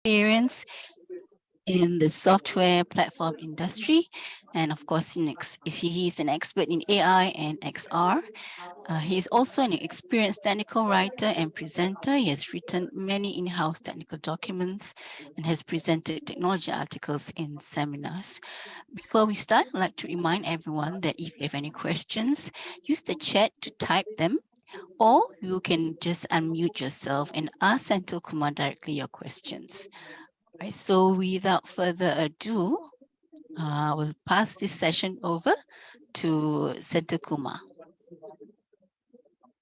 experience in the software platform industry, and of course, he's an expert in AI and XR. He is also an experienced technical writer and presenter. He has written many in-house technical documents and has presented technology articles in seminars. Before we start, I'd like to remind everyone that if you have any questions, use the chat to type them, or you can just unmute yourself and ask Senthil Kumar directly your questions. Right, so without further ado, we'll pass this session over to Senthil Kumar.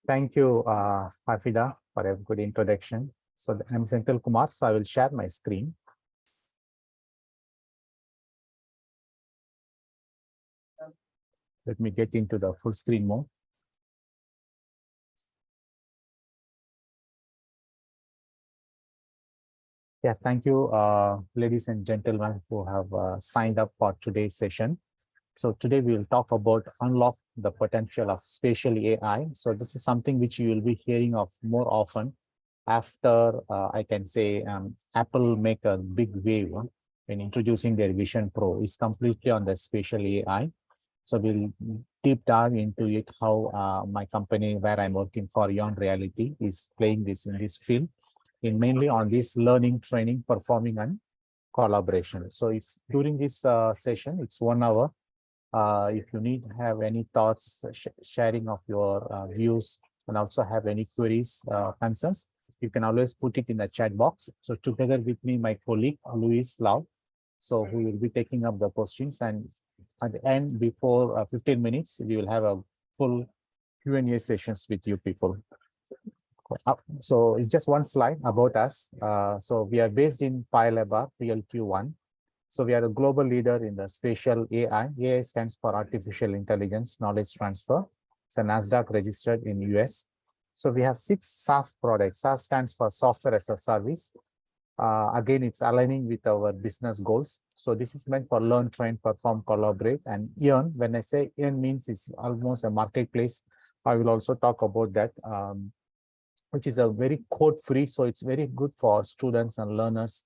Thank you, Hafida, for a good introduction. So I'm Senthil Kumar, so I will share my screen. Let me get into the full screen mode. Yeah, thank you, ladies and gentlemen who have signed up for today's session. So today we will talk about unlock the potential of spatial AI. So this is something which you will be hearing of more often after, I can say, Apple make a big wave in introducing their Vision Pro. Is completely on the spatial AI. So we'll deep dive into it, how my company where I'm working for Ion Reality is playing this in this field, in mainly on this learning, training, performing, and collaboration. So if during this session, it's 1 hour. If you need have any thoughts, sharing of your views, and also have any queries, concerns, you can always put it in the chat box. So together with me, my colleague, Louis Lau, so who will be taking up the questions. And at the end, before 15 minutes, we will have a full Q&A sessions with you people. So it's just one slide about us. So we are based in Paya Lebar, PLQ1. So we are a global leader in the spatial AI. AI stands for Artificial Intelligence Knowledge Transfer. It's a NASDAQ registered in US. So we have 6 SaaS products. SaaS stands for Software as a Service. Again, it's aligning with our business goals. So this is meant for learn, train, perform, collaborate. And Ion, when I say Ion means it's almost a marketplace. I will also talk about that, which is a very code-free. So it's very good for students and learners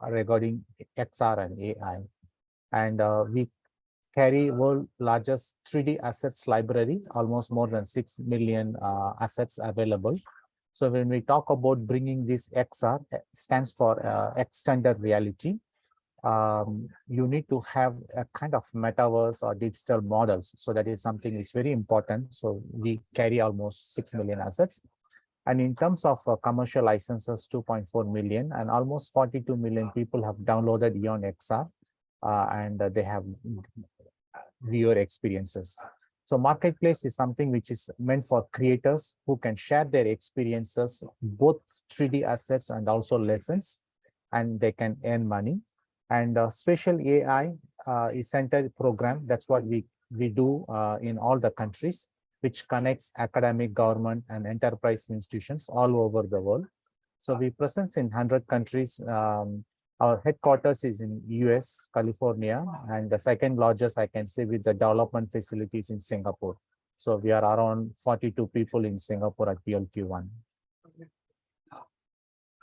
regarding XR and AI. And we carry world largest 3D assets library, almost more than 6 million assets available. So when we talk about bringing this XR, stands for extended reality. You need to have a kind of metaverse or digital models. So that is something which is very important. So we carry almost 6 million assets. And in terms of commercial licenses, 2.4 million, and almost 42 million people have downloaded Ion XR, and they have viewer experiences. So marketplace is something which is meant for creators who can share their experiences, both 3D assets and also lessons, and they can earn money. And spatial AI is centered program. That's what we do in all the countries, which connects academic, government, and enterprise institutions all over the world. So we present in 100 countries. Our headquarters is in US, California, and the second largest, I can say, with the development facilities in Singapore. So we are around 42 people in Singapore at PLQ1.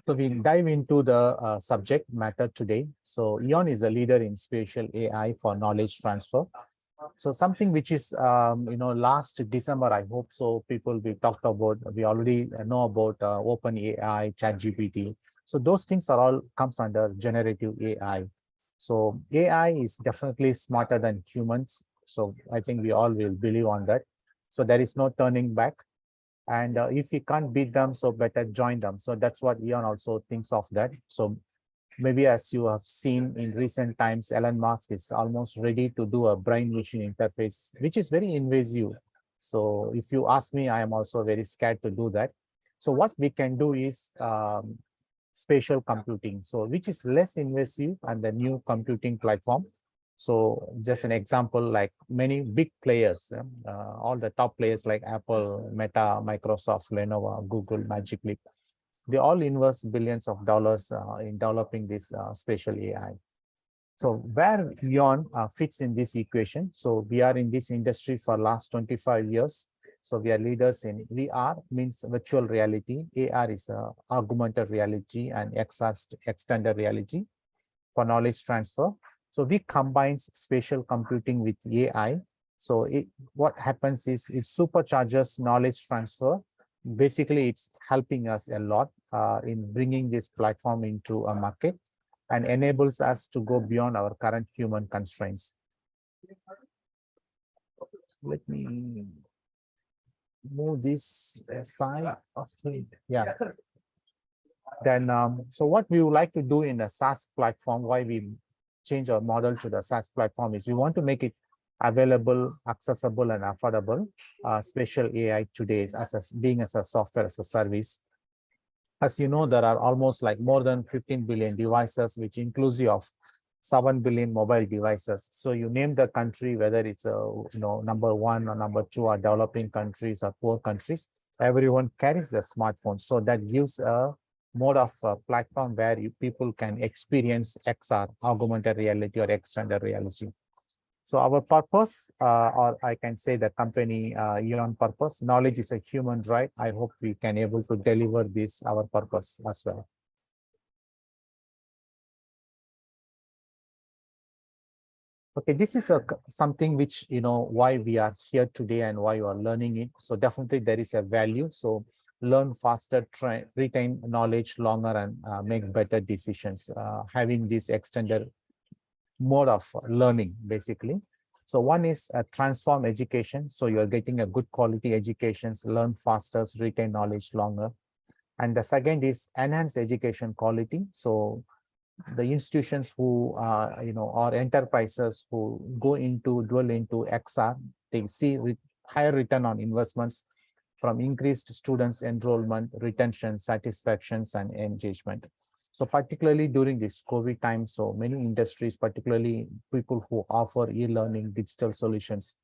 So we dive into the subject matter today. So Ion is a leader in spatial AI for knowledge transfer. So something which is, last December, I hope so, people we talked about, we already know about OpenAI, ChatGPT. So those things are all comes under generative AI. So AI is definitely smarter than humans. So I think we all will believe on that. So there is no turning back. And if we can't beat them, so better join them. So that's what Ion also thinks of that. So maybe as you have seen in recent times, Elon Musk is almost ready to do a brain-machine interface, which is very invasive. So if you ask me, I am also very scared to do that. So what we can do is spatial computing, so which is less invasive and the new computing platform. So just an example, like many big players, all the top players like Apple, Meta, Microsoft, Lenovo, Google, Magic Leap, they all invest billions of dollars in developing this spatial AI. So where Ion fits in this equation? So we are in this industry for last 25 years. So we are leaders in VR, means virtual reality. AR is augmented reality, and XR extended reality for knowledge transfer. So we combine spatial computing with AI. So what happens is it supercharges knowledge transfer. Basically, it's helping us a lot in bringing this platform into a market and enables us to go beyond our current human constraints. Let me move this slide. Okay. Yeah. Then, so what we would like to do in a SaaS platform, why we change our model to the SaaS platform, is we want to make it available, accessible, and affordable. Spatial AI today is being as a software as a service. As you know, there are almost like more than 15 billion devices, which inclusive of 7 billion mobile devices. So you name the country, whether it's number 1 or number 2 or developing countries or poor countries, everyone carries a smartphone. So that gives a mode of platform where people can experience XR, augmented reality, or extended reality. So our purpose, or I can say the company Eon purpose, knowledge is a human right. I hope we can able to deliver this, our purpose as well. Okay, this is something which, why we are here today and why you are learning it. So definitely there is a value. So learn faster, retain knowledge longer, and make better decisions, having this extended mode of learning, basically. So one is transform education. So you're getting a good quality education, learn faster, retain knowledge longer. And the second is enhance education quality. So the institutions who or enterprises who dwell into XR, they see higher return on investments from increased students enrollment, retention, satisfactions, and engagement. So particularly during this COVID time, so many industries, particularly people who offer e-learning digital solutions,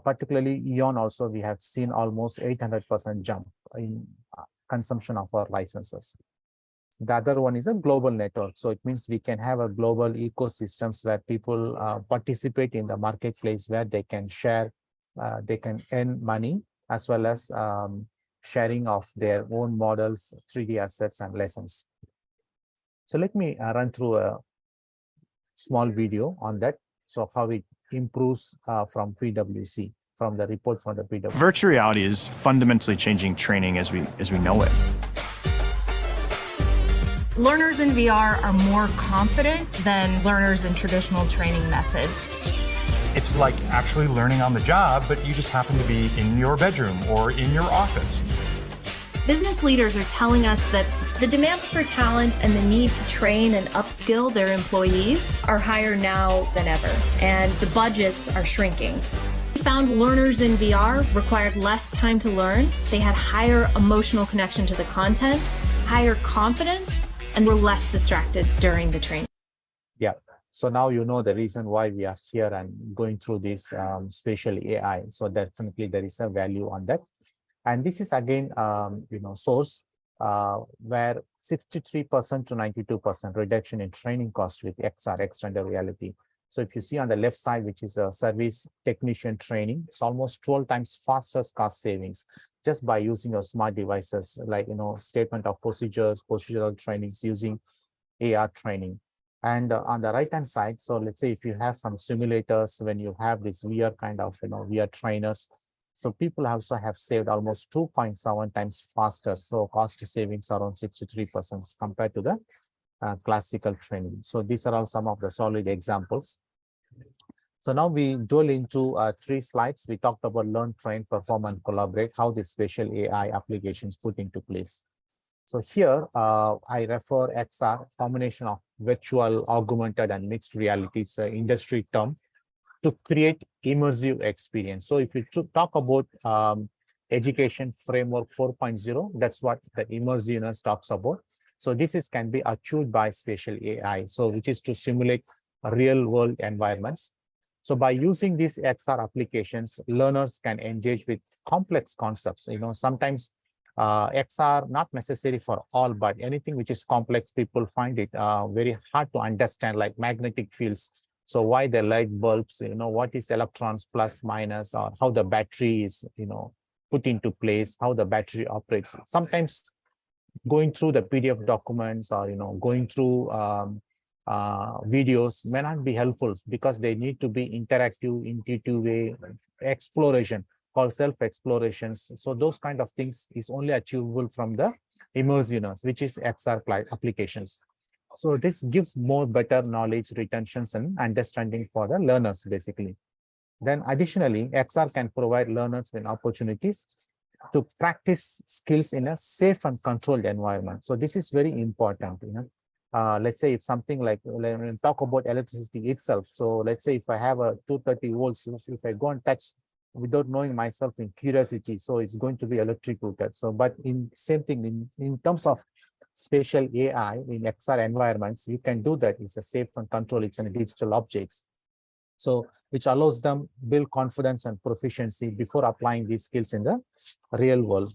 particularly Eon also, we have seen almost 800% jump in consumption of our licenses. The other one is a global network. So it means we can have a global ecosystems where people participate in the marketplace, where they can share, they can earn money, as well as sharing of their own models, 3D assets, and lessons. So let me run through a small video on that. So how it improves from PwC, from the report from the PwC. Virtual reality is fundamentally changing training as we know it. Learners in VR are more confident than learners in traditional training methods. It's like actually learning on the job, but you just happen to be in your bedroom or in your office. Business leaders are telling us that the demands for talent and the need to train and upskill their employees are higher now than ever, and the budgets are shrinking. We found learners in VR required less time to learn. They had higher emotional connection to the content, higher confidence, and were less distracted during the training. Yeah. So now you know the reason why we are here and going through this spatial AI. So definitely there is a value on that. And this is again, source where 63% to 92% reduction in training cost with XR, extended reality. So if you see on the left side, which is a service technician training, it's almost 12 times faster cost savings just by using your smart devices, like, statement of procedures, procedural trainings using AR training. And on the right-hand side, so let's say if you have some simulators, when you have this VR kind of, VR trainers, so people also have saved almost 2.7 times faster. So cost savings around 63% compared to the classical training. So these are all some of the solid examples. So now we dwell into 3 slides. We talked about learn, train, perform, and collaborate, how the spatial AI applications put into place. So here I refer XR, combination of virtual, augmented, and mixed realities, industry term, to create immersive experience. So if you talk about education framework 4.0, that's what the immersiveness talks about. So this can be achieved by spatial AI, so which is to simulate real world environments. So by using these XR applications, learners can engage with complex concepts. Sometimes XR not necessary for all, but anything which is complex, people find it very hard to understand, like magnetic fields. So why the light bulbs, what is electrons plus minus, or how the battery is, put into place, how the battery operates. Sometimes going through the PDF documents or going through videos may not be helpful because they need to be interactive, intuitive way exploration called self-explorations. So those kind of things is only achievable from the immersiveness, which is XR applications. So this gives more better knowledge retentions and understanding for the learners basically. Then additionally, XR can provide learners with opportunities to practice skills in a safe and controlled environment. So this is very important. Let's say if something like, when we talk about electricity itself. So let's say if I have a 230 volts, if I go and touch without knowing myself in curiosity, so it's going to be electrocuted. So, but in same thing in terms of spatial AI in XR environments, you can do that. It's a safe and control. It's in digital objects. So which allows them build confidence and proficiency before applying these skills in the real world.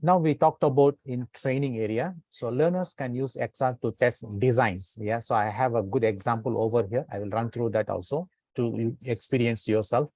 Now we talked about in training area. So learners can use XR to test designs. Yeah, so I have a good example over here. I will run through that also to experience yourself.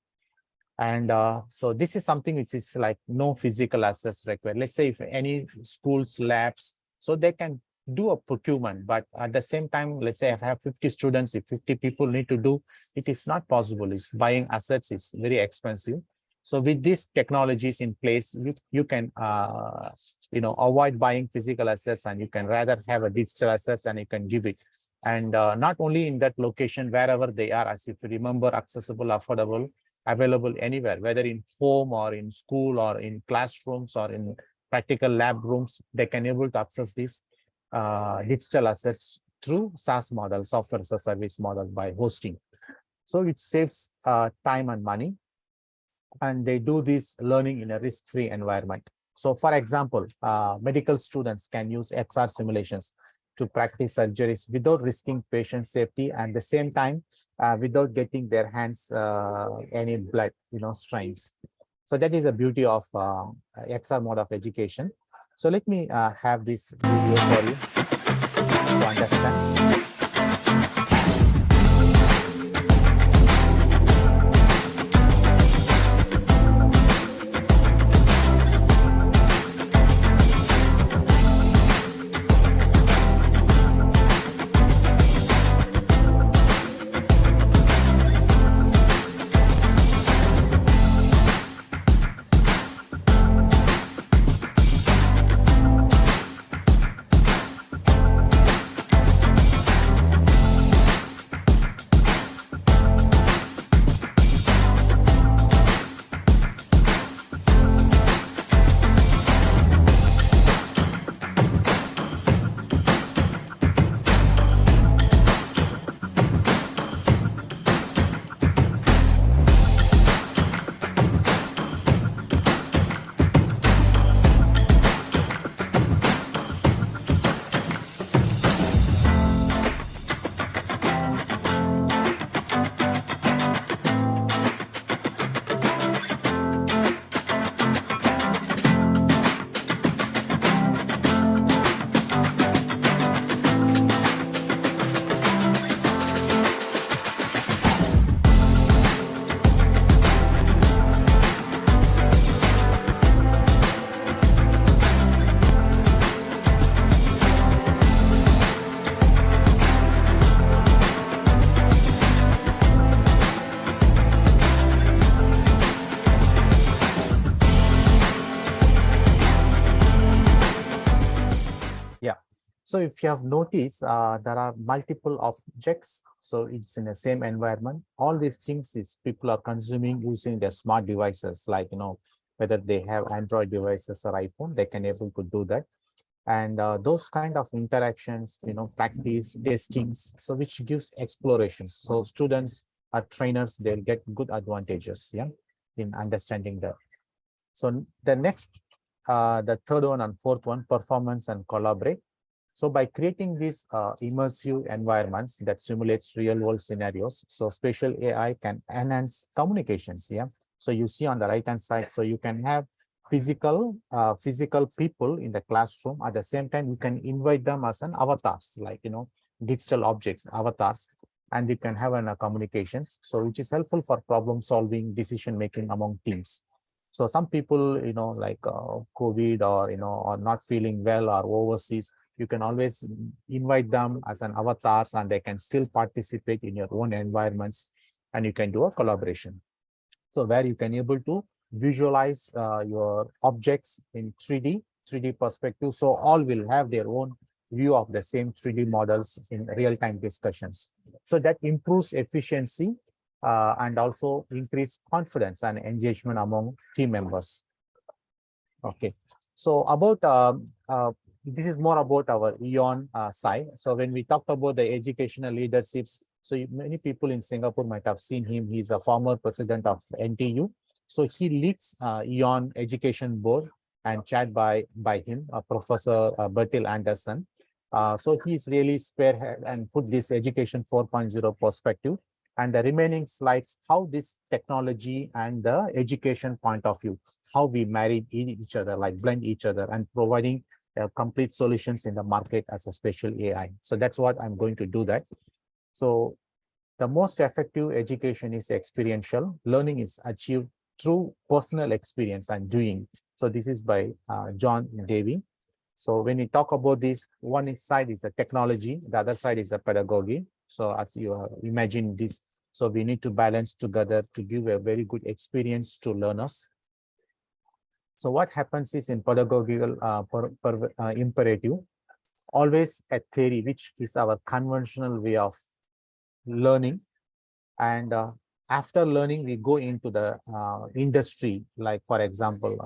And so this is something which is like no physical access required. Let's say if any schools, labs, so they can do a procurement, but at the same time, let's say I have 50 students, if 50 people need to do, it is not possible. It's buying assets is very expensive. So with these technologies in place, you can avoid buying physical assets, and you can rather have a digital assets and you can give it. And not only in that location, wherever they are, as if you remember, accessible, affordable, available anywhere, whether in home or in school or in classrooms or in practical lab rooms, they can able to access these digital assets through SaaS model, software as a service model, by hosting. So it saves time and money, and they do this learning in a risk-free environment. So for example, medical students can use XR simulations to practice surgeries without risking patient safety, and at the same time without getting their hands any blood strains. So that is the beauty of XR mode of education. So let me have this video for you to understand. So if you have noticed, there are multiple objects. So it's in the same environment. All these things is people are consuming using their smart devices, like, whether they have Android devices or iPhone, they can able to do that. And those kind of interactions, practice, testings, so which gives explorations. So students or trainers, they'll get good advantages, in understanding that. So the next, the third one and fourth one, performance and collaborate. So by creating these immersive environments that simulates real world scenarios, so spatial AI can enhance communications. So you see on the right hand side, so you can have physical people in the classroom. At the same time, you can invite them as an avatars, like digital objects, avatars. and you can have communications, so which is helpful for problem solving, decision making among teams. So some people, like COVID or, or not feeling well or overseas, you can always invite them as an avatars and they can still participate in your own environments, and you can do a collaboration. So where you can able to visualize your objects in 3D perspective. So all will have their own view of the same 3D models in real-time discussions. So that improves efficiency and also increase confidence and engagement among team members. Okay, so about this is more about our EON side. So when we talked about the educational leaderships, so many people in Singapore might have seen him. He's a former president of NTU. So he leads EON Education Board and chaired by him, Professor Bertil Anderson. So he's really spearhead and put this Education 4.0 perspective. And the remaining slides, how this technology and the education point of view, how we marry each other, like blend each other and providing complete solutions in the market as a spatial AI. So that's what I'm going to do that. So the most effective education is experiential. Learning is achieved through personal experience and doing. So this is by John Davey. So when we talk about this, one side is the technology, the other side is the pedagogy. So as you imagine this, so we need to balance together to give a very good experience to learners. So what happens is in pedagogical imperative, always a theory, which is our conventional way of learning. And after learning, we go into the industry, like for example,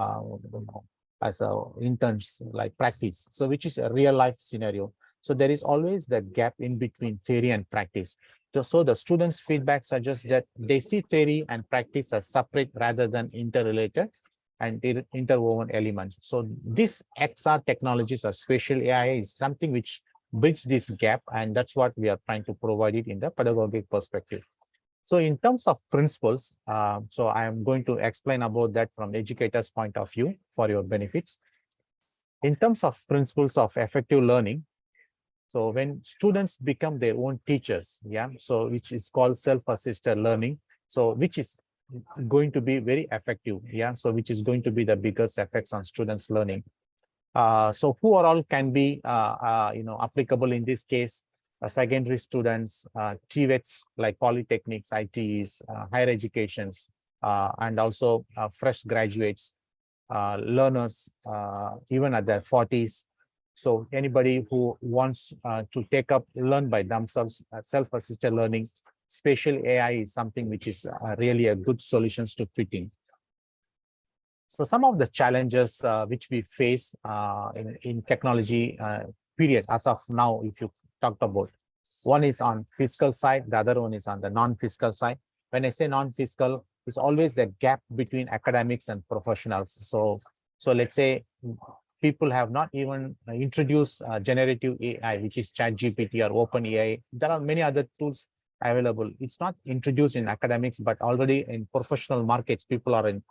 as interns, like practice. So which is a real life scenario. So there is always the gap in between theory and practice. So the students' feedback suggests that they see theory and practice as separate rather than interrelated and interwoven elements. So this XR technologies or spatial AI is something which bridges this gap, and that's what we are trying to provide it in the pedagogic perspective. So in terms of principles, so I am going to explain about that from educators' point of view for your benefits. In terms of principles of effective learning, so when students become their own teachers, so which is called self-assisted learning, so which is going to be very effective, so which is going to be the biggest effects on students' learning. So who are all can be applicable in this case? Secondary students, TVETs like polytechnics, ITs, higher educations, and also fresh graduates, learners, even at their 40s. So anybody who wants to take up, learn by themselves, self-assisted learning, spatial AI is something which is really a good solutions to fit in. So some of the challenges which we face in technology period as of now, if you talked about, one is on fiscal side, the other one is on the non-fiscal side. When I say non-fiscal, it's always the gap between academics and professionals. So let's say people have not even introduced generative AI, which is ChatGPT or OpenAI. There are many other tools available. It's not introduced in academics, but already in professional markets, people are in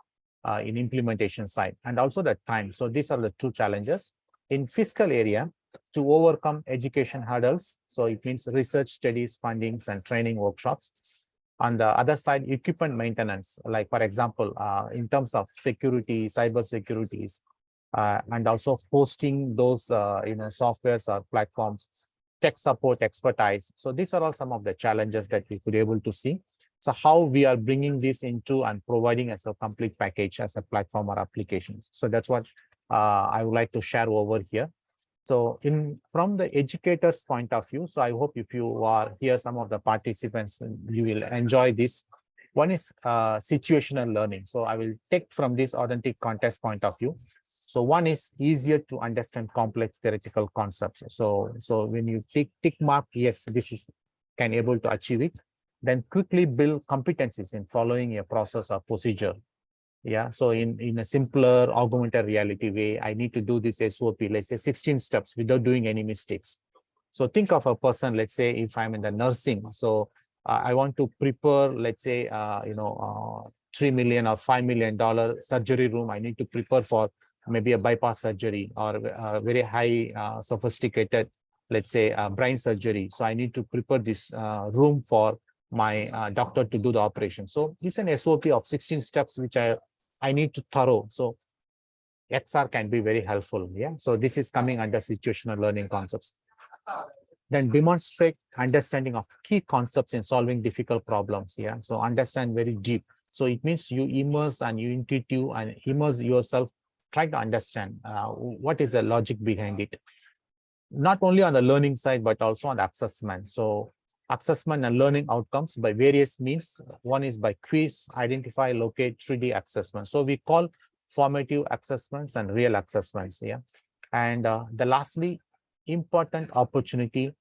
implementation side, and also the time. So these are the two challenges. In fiscal area, to overcome education hurdles, so it means research studies, fundings, and training workshops. On the other side, equipment maintenance, like for example, in terms of security, cyber securities, and also hosting those softwares or platforms, tech support expertise. So these are all some of the challenges that we could be able to see. So how we are bringing this into and providing as a complete package as a platform or applications. So that's what I would like to share over here. So from the educator's point of view, so I hope if you are here, some of the participants, you will enjoy this. One is situational learning. So I will take from this authentic context point of view. So one is easier to understand complex theoretical concepts. So when you tick mark, yes, this is can able to achieve it, then quickly build competencies in following a process or procedure. So in a simpler augmented reality way, I need to do this SOP, let's say 16 steps without doing any mistakes. So think of a person, let's say if I'm in the nursing, so I want to prepare, let's say, $3 million or $5 million surgery room. I need to prepare for maybe a bypass surgery or a very high sophisticated let's say brain surgery. So I need to prepare this room for my doctor to do the operation. So this is an SOP of 16 steps, which I need to thorough. So XR can be very helpful. Yeah. So this is coming under situational learning concepts. Then demonstrate understanding of key concepts in solving difficult problems. Yeah. So understand very deep. So it means you immerse and you intuitive and immerse yourself, try to understand what is the logic behind it. Not only on the learning side, but also on the assessment. So assessment and learning outcomes by various means. One is by quiz, identify, locate, 3D assessment. So we call formative assessments and real assessments. Yeah. And the lastly, important opportunity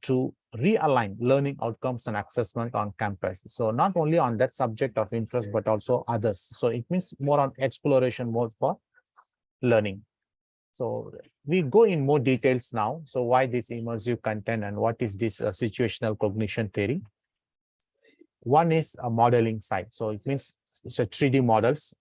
to realign learning outcomes and assessment on campus. So not only on that subject of interest, but also others. So it means more on exploration mode for learning. So we go in more details now. So why this immersive content and what is this situational cognition theory? One is a modeling side. So it means it's a 3D models.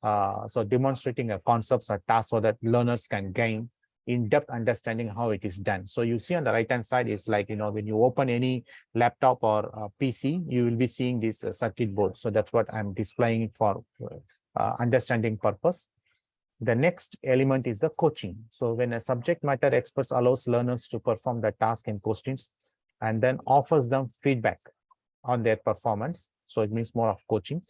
So demonstrating a concepts or tasks so that learners can gain in-depth understanding how it is done. So you see on the right-hand side is like, when you open any laptop or PC, you will be seeing this circuit board. So that's what I'm displaying it for understanding purpose. The next element is the coaching. So when a subject matter expert allows learners to perform the task in questions and then offers them feedback on their performance. So it means more of coaching.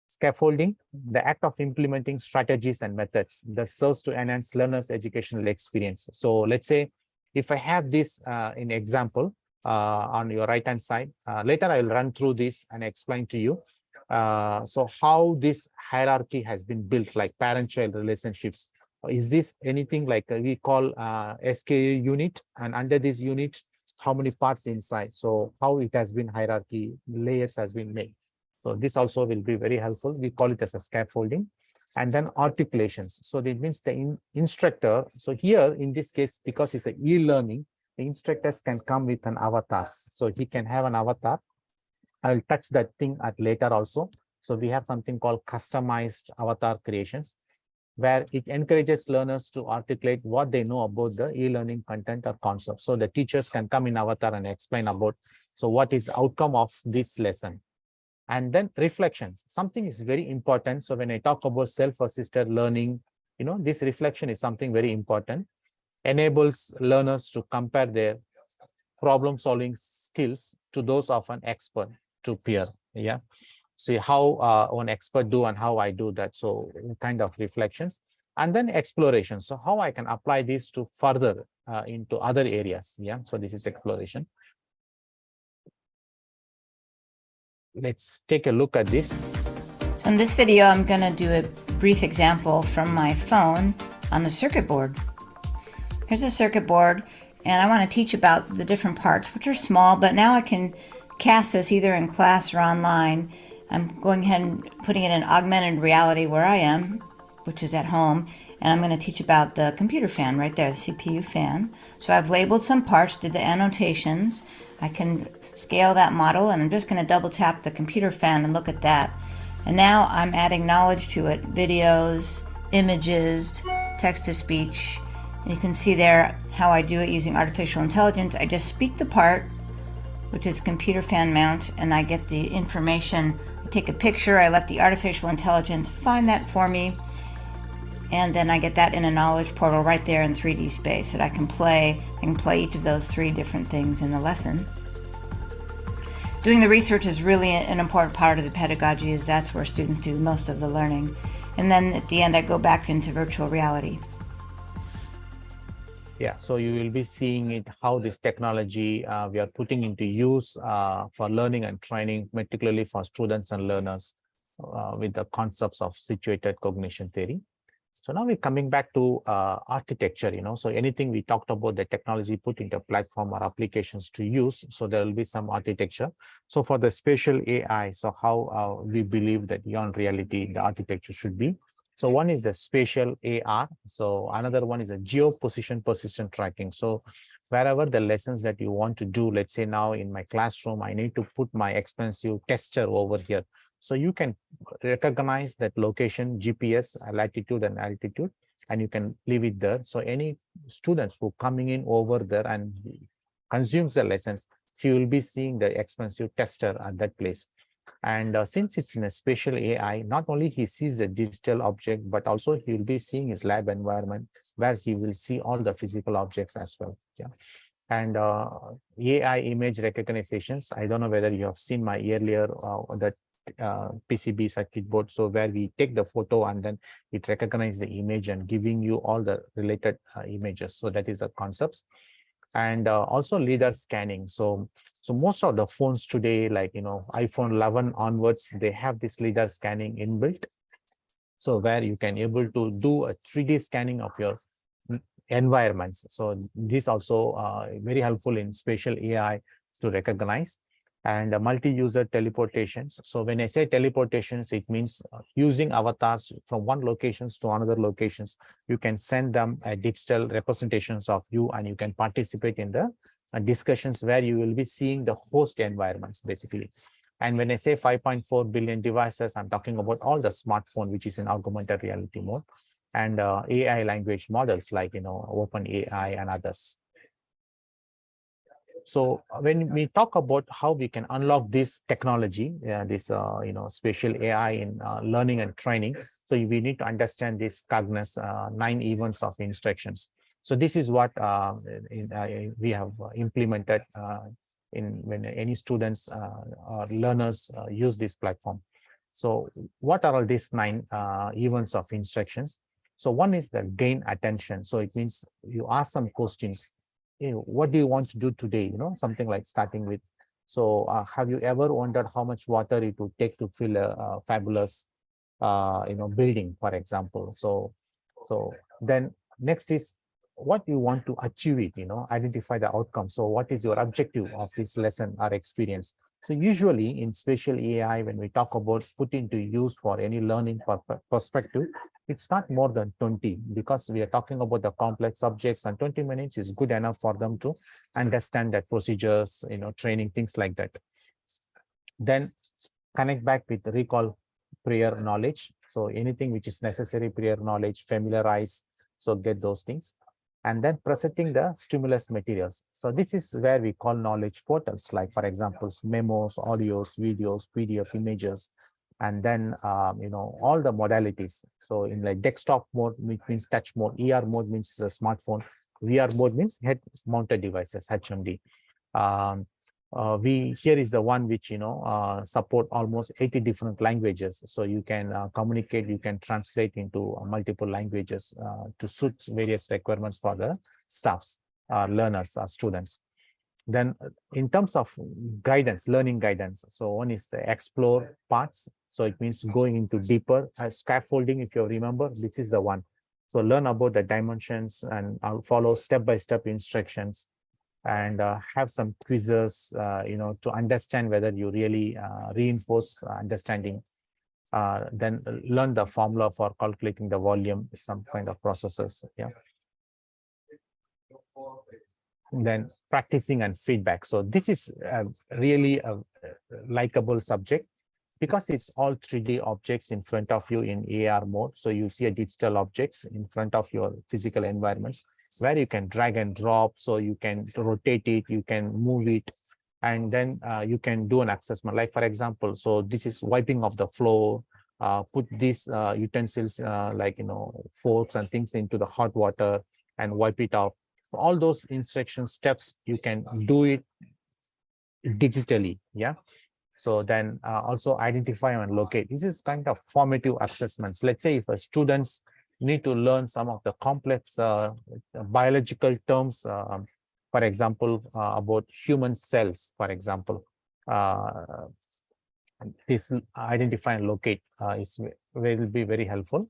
Scaffolding, the act of implementing strategies and methods that serves to enhance learners' educational experience. So let's say if I have this in example on your right-hand side, later I will run through this and explain to you. So how this hierarchy has been built, like parent-child relationships. Is this anything like we call SKA unit, and under this unit, how many parts inside? So how it has been hierarchy layers has been made. So this also will be very helpful. We call it as a scaffolding. And then articulations. So that means the instructor. So here in this case, because it's a e-learning, the instructors can come with an avatar. So he can have an avatar. I will touch that thing at later also. So we have something called customized avatar creations, where it encourages learners to articulate what they know about the e-learning content or concept. So the teachers can come in avatar and explain about, so what is the outcome of this lesson. And then reflections, something is very important. So when I talk about self-assisted learning, this reflection is something very important. Enables learners to compare their problem-solving skills to those of an expert to peer. Yeah. See how one expert do and how I do that. So kind of reflections. And then exploration. So how I can apply this to further into other areas. Yeah. So this is exploration. Let's take a look at this. In this video, I'm going to do a brief example from my phone on the circuit board. Here's a circuit board, and I want to teach about the different parts, which are small, but now I can cast this either in class or online. I'm going ahead and putting it in augmented reality where I am, which is at home, and I'm going to teach about the computer fan right there, the CPU fan. So I've labeled some parts, did the annotations. I can scale that model, and I'm just going to double tap the computer fan and look at that. And now I'm adding knowledge to it, videos, images, text-to-speech. And you can see there how I do it using artificial intelligence. I just speak the part, which is computer fan mount, and I get the information. I take a picture, I let the artificial intelligence find that for me, and then I get that in a knowledge portal right there in 3D space that I can play. I can play each of those 3 different things in the lesson. Doing the research is really an important part of the pedagogy, as that's where students do most of the learning. And then at the end, I go back into virtual reality. Yeah, so you will be seeing it, how this technology we are putting into use for learning and training, particularly for students and learners with the concepts of situated cognition theory. So now we're coming back to architecture, so anything we talked about, the technology put into platform or applications to use. So there will be some architecture. So for the spatial AI, so how we believe that beyond reality, the architecture should be. So one is the spatial AR. So another one is a Geo Position Persistent Tracking. So wherever the lessons that you want to do, let's say now in my classroom, I need to put my expensive tester over here. So you can recognize that location, GPS, latitude and altitude, and you can leave it there. So any students who coming in over there and consumes the lessons, he will be seeing the expensive tester at that place. And since it's in a spatial AI, not only he sees the digital object, but also he will be seeing his lab environment where he will see all the physical objects as well. Yeah. And AI image recognitions, I don't know whether you have seen my earlier that PCB circuit board. So where we take the photo and then it recognizes the image and giving you all the related images. So that is the concepts. And also LIDAR scanning. So most of the phones today, like iPhone 11 onwards, they have this LIDAR scanning inbuilt. So where you can able to do a 3D scanning of your environments. So this also very helpful in spatial AI to recognize. And multi-user teleportations. So when I say teleportations, it means using avatars from one locations to another locations. You can send them digital representations of you, and you can participate in the discussions where you will be seeing the host environments basically. And when I say 5.4 billion devices, I'm talking about all the smartphone, which is in augmented reality mode, and AI language models like OpenAI and others. So when we talk about how we can unlock this technology, this spatial AI in learning and training, so we need to understand this Cognos 9 events of instructions. So this is what we have implemented when any students or learners use this platform. So what are all these 9 events of instructions? So one is the gain attention. So it means you ask some questions. What do you want to do today? Something like starting with, so have you ever wondered how much water it would take to fill a fabulous building, for example? So then next is what you want to achieve it, identify the outcome. So what is your objective of this lesson or experience? So usually in spatial AI, when we talk about put into use for any learning perspective, it's not more than 20, because we are talking about the complex subjects, and 20 minutes is good enough for them to understand that procedures, training, things like that. Then connect back with recall prior knowledge. So anything which is necessary prior knowledge, familiarize, so get those things. And then presenting the stimulus materials. So this is where we call knowledge portals, like for example, memos, audios, videos, PDF images, and then all the modalities. So in like desktop mode, which means touch mode, ER mode means a smartphone, VR mode means head mounted devices, HMD. Here is the one which support almost 80 different languages. So you can communicate, you can translate into multiple languages to suit various requirements for the staffs, learners, or students. Then in terms of guidance, learning guidance, so one is the explore parts. So it means going into deeper. Scaffolding, if you remember, this is the one. So learn about the dimensions and follow step-by-step instructions, and have some quizzes, to understand whether you really reinforce understanding. Then learn the formula for calculating the volume, some kind of processes. Yeah. Then practicing and feedback. So this is really a likable subject, because it's all 3D objects in front of you in AR mode. So you see a digital objects in front of your physical environments, where you can drag and drop. So you can rotate it, you can move it, and then you can do an assessment. Like for example, so this is wiping off the floor, put these utensils like forks and things into the hot water and wipe it off. All those instruction steps, you can do it digitally. Yeah. So then also identify and locate. This is kind of formative assessments. Let's say if a students need to learn some of the complex biological terms, for example, about human cells, for example, this identify and locate will be very helpful.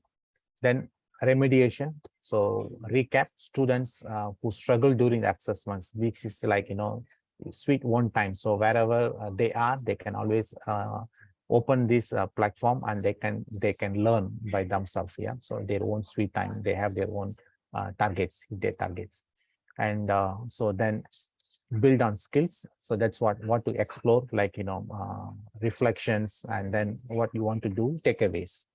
Then remediation. So recap, students who struggle during the assessments. This is like, sweet one time. So wherever they are, they can always open this platform, and they can learn by themselves. Yeah. So their own sweet time, they have their own targets, their targets. And so then build on skills. So that's what to explore, like, reflections, and then what you want to do, takeaways.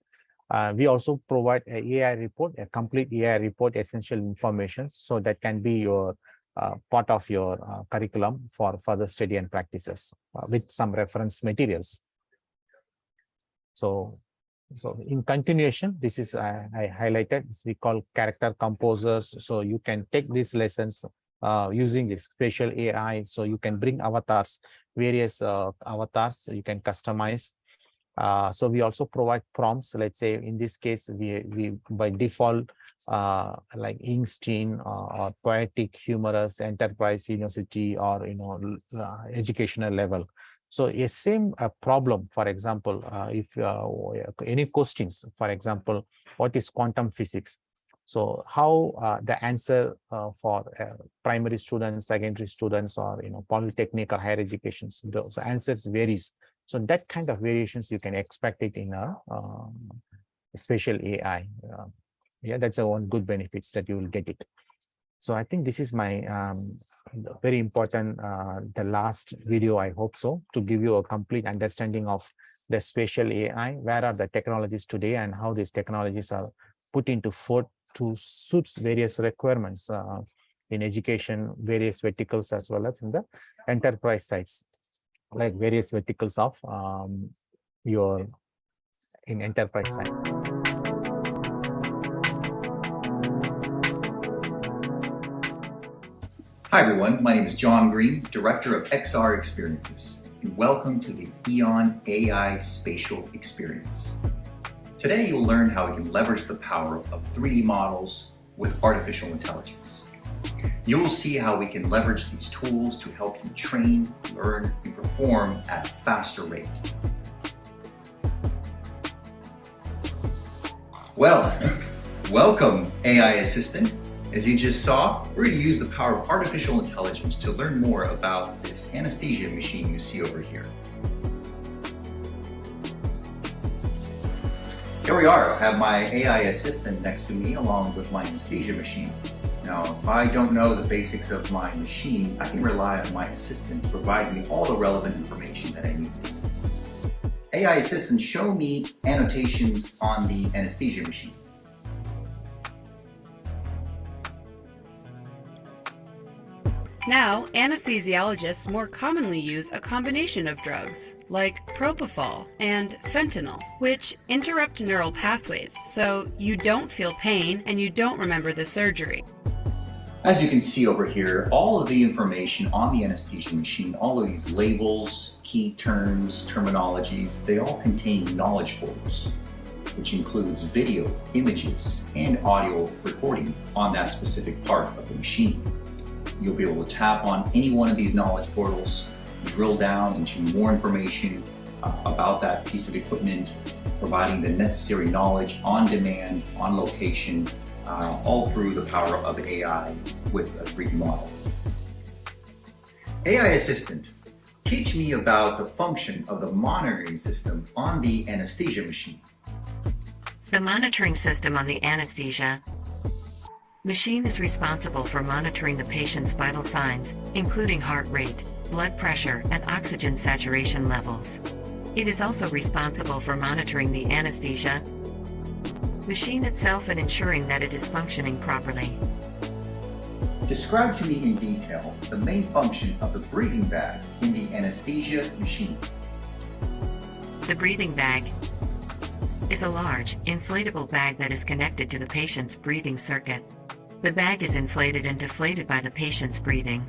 We also provide a AI report, a complete AI report, essential information. So that can be your part of your curriculum for further study and practices with some reference materials. So in continuation, this is I highlighted, this we call character composers. So you can take these lessons using this spatial AI. So you can bring avatars, various avatars you can customize. So we also provide prompts. Let's say in this case, we by default like Einstein or poetic, humorous, enterprise, university, or educational level. So a same problem, for example, if any questions, for example, what is quantum physics? So how the answer for primary students, secondary students, or polytechnic or higher education, those answers varies. So that kind of variations you can expect it in a spatial AI. Yeah, that's one good benefits that you will get it. So I think this is my very important, the last video, I hope so, to give you a complete understanding of the spatial AI, where are the technologies today and how these technologies are put into forth to suit various requirements in education, various verticals, as well as in the enterprise sites, like various verticals of your in enterprise side. Hi everyone, my name is John Green, Director of XR Experiences, and welcome to the EON AI Spatial Experience. Today you'll learn how we can leverage the power of 3D models with artificial intelligence. You will see how we can leverage these tools to help you train, learn, and perform at a faster rate. Well, welcome AI Assistant. As you just saw, we're going to use the power of artificial intelligence to learn more about this anesthesia machine you see over here. Here we are. I have my AI assistant next to me along with my anesthesia machine. Now, if I don't know the basics of my machine, I can rely on my assistant to provide me all the relevant information that I need. AI assistant, show me annotations on the anesthesia machine. Now, anesthesiologists more commonly use a combination of drugs, like propofol and fentanyl, which interrupt neural pathways, so you don't feel pain and you don't remember the surgery. As you can see over here, all of the information on the anesthesia machine, all of these labels, key terms, terminologies, they all contain knowledge portals, which includes video, images, and audio recording on that specific part of the machine. You'll be able to tap on any one of these knowledge portals, drill down into more information about that piece of equipment, providing the necessary knowledge on demand, on location, all through the power of AI with a 3D model. AI Assistant, teach me about the function of the monitoring system on the anesthesia machine. The monitoring system on the anesthesia machine is responsible for monitoring the patient's vital signs, including heart rate, blood pressure, and oxygen saturation levels. It is also responsible for monitoring the anesthesia machine itself and ensuring that it is functioning properly. Describe to me in detail the main function of the breathing bag in the anesthesia machine. The breathing bag is a large, inflatable bag that is connected to the patient's breathing circuit. The bag is inflated and deflated by the patient's breathing.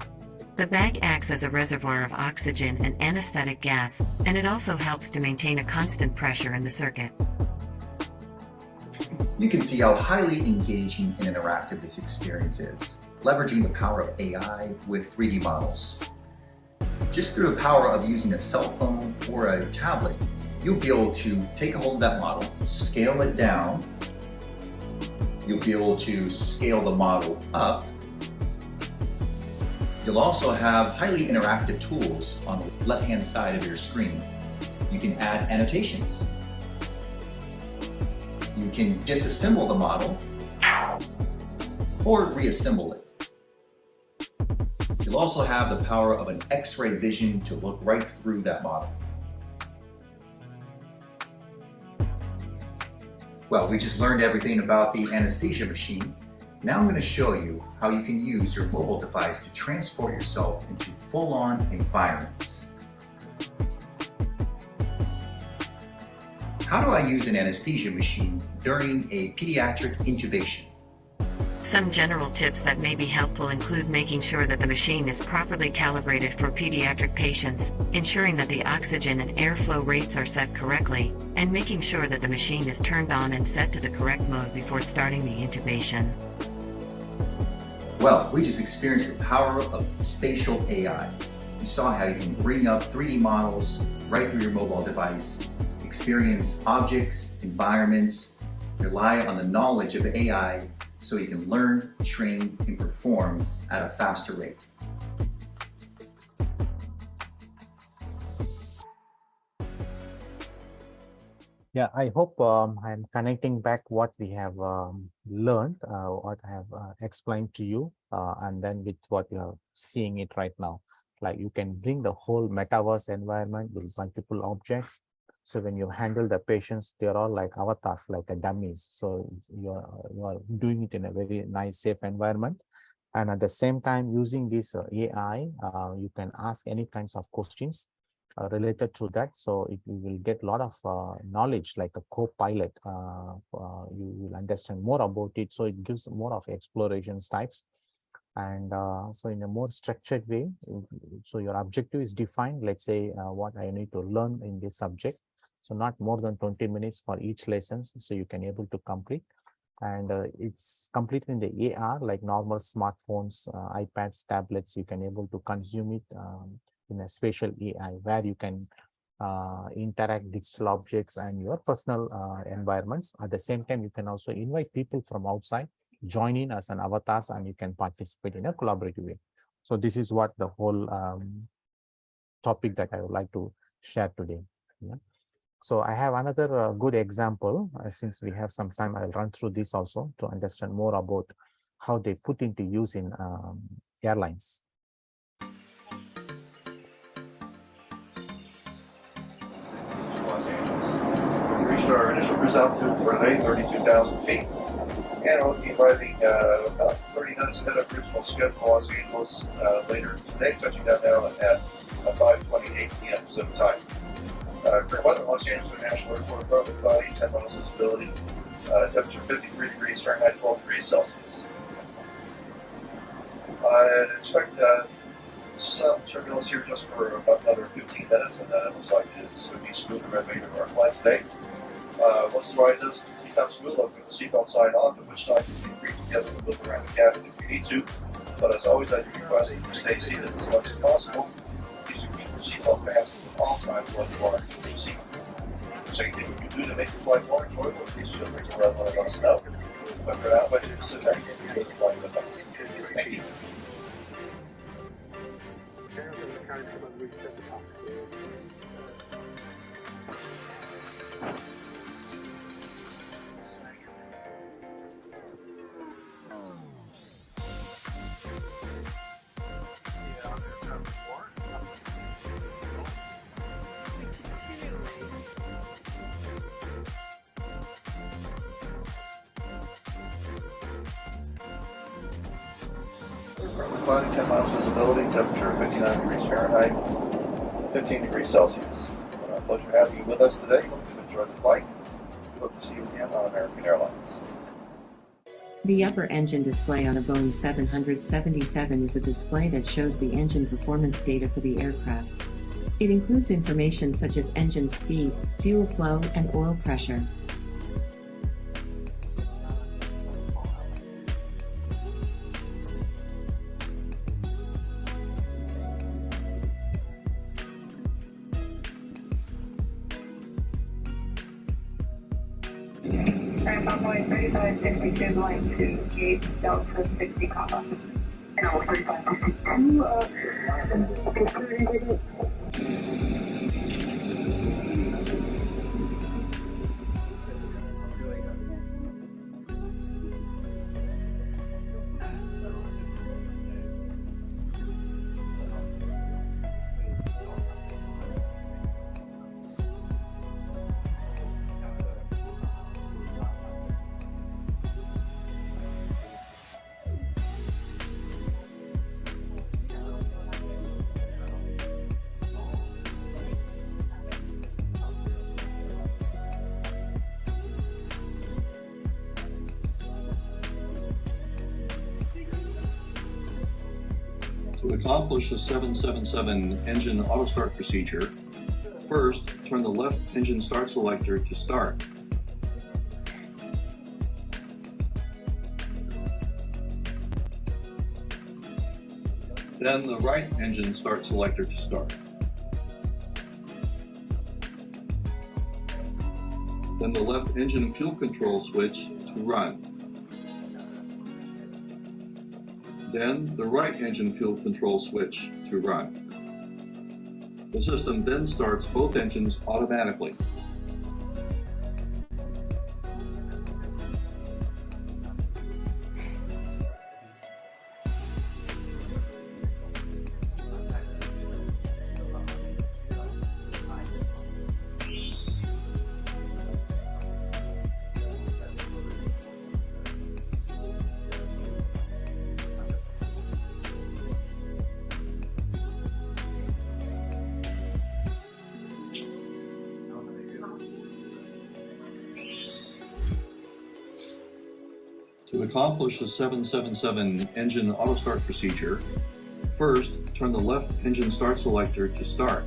The bag acts as a reservoir of oxygen and anesthetic gas, and it also helps to maintain a constant pressure in the circuit. You can see how highly engaging and interactive this experience is, leveraging the power of AI with 3D models. Just through the power of using a cell phone or a tablet, you'll be able to take a hold of that model, scale it down. You'll be able to scale the model up. You'll also have highly interactive tools on the left-hand side of your screen. You can add annotations. You can disassemble the model or reassemble it. You'll also have the power of an X-ray vision to look right through that model. Well, we just learned everything about the anesthesia machine. Now I'm going to show you how you can use your mobile device to transport yourself into full-on environments. How do I use an anesthesia machine during a pediatric intubation? Some general tips that may be helpful include making sure that the machine is properly calibrated for pediatric patients, ensuring that the oxygen and airflow rates are set correctly, and making sure that the machine is turned on and set to the correct mode before starting the intubation. Well, we just experienced the power of spatial AI. You saw how you can bring up 3D models right through your mobile device, experience objects, environments, rely on the knowledge of AI so you can learn, train, and perform at a faster rate. Yeah, I hope I'm connecting back what we have learned, what I have explained to you, and then with what you are seeing it right now. Like you can bring the whole metaverse environment with multiple objects. So when you handle the patients, they're all like avatars, like a dummies. So you are doing it in a very nice, safe environment. And at the same time, using this AI, you can ask any kinds of questions related to that. So you will get a lot of knowledge, like a co-pilot. You will understand more about it. So it gives more of exploration types. And so in a more structured way, so your objective is defined. Let's say what I need to learn in this subject. So not more than 20 minutes for each lesson. So you can able to complete. And it's completely in the AR, like normal smartphones, iPads, tablets. You can able to consume it in a spatial AI, where you can interact digital objects and your personal environments. At the same time, you can also invite people from outside, join in as an avatars, and you can participate in a collaborative way. So this is what the whole topic that I would like to share today. Yeah. So I have another good example. Since we have some time, I'll run through this also to understand more about how they put into use in airlines. We reached our initial cruise altitude for today, 32,000 feet. And we'll be arriving about 30 minutes ahead of original schedule in Los Angeles later today, touching down now at 5:28 p.m. Pacific time. Current weather in Los Angeles International Airport, approximately cloudy, 10 miles visibility, temperature 53 degrees Fahrenheit, 12 degrees Celsius. I'd expect some turbulence here just for about another 15 minutes, and then it looks like it's going to be smooth and remainder of our flight today. Once the ride does become smooth, I'll put the seatbelt sign on, at which time you can creep together and move around the cabin if you need to. But as always, I do request that you stay seated as much as possible. Please do keep your seatbelt fastened at all times while you are in your seat. So anything you can do to make your flight more enjoyable, please feel free to let us know. But for now, I want you to sit back and enjoy the flight with us. Thank you. Cloudy, 10 miles visibility, temperature 59 degrees Fahrenheit, 15 degrees Celsius. Pleasure having you with us today. Hope you enjoyed the flight. We hope to see you again on American Airlines. The upper engine display on a Boeing 777 is a display that shows the engine performance data for the aircraft. It includes information such as engine speed, fuel flow, and oil pressure. Boeing 3562 going to gate Delta 60 comma. No, 3562, To accomplish the 777 engine auto start procedure, first turn the left engine start selector to start. Then the right engine start selector to start. Then the left engine fuel control switch to run. Then the right engine fuel control switch to run. The system then starts both engines automatically. To accomplish the 777 engine auto start procedure, first turn the left engine start selector to start.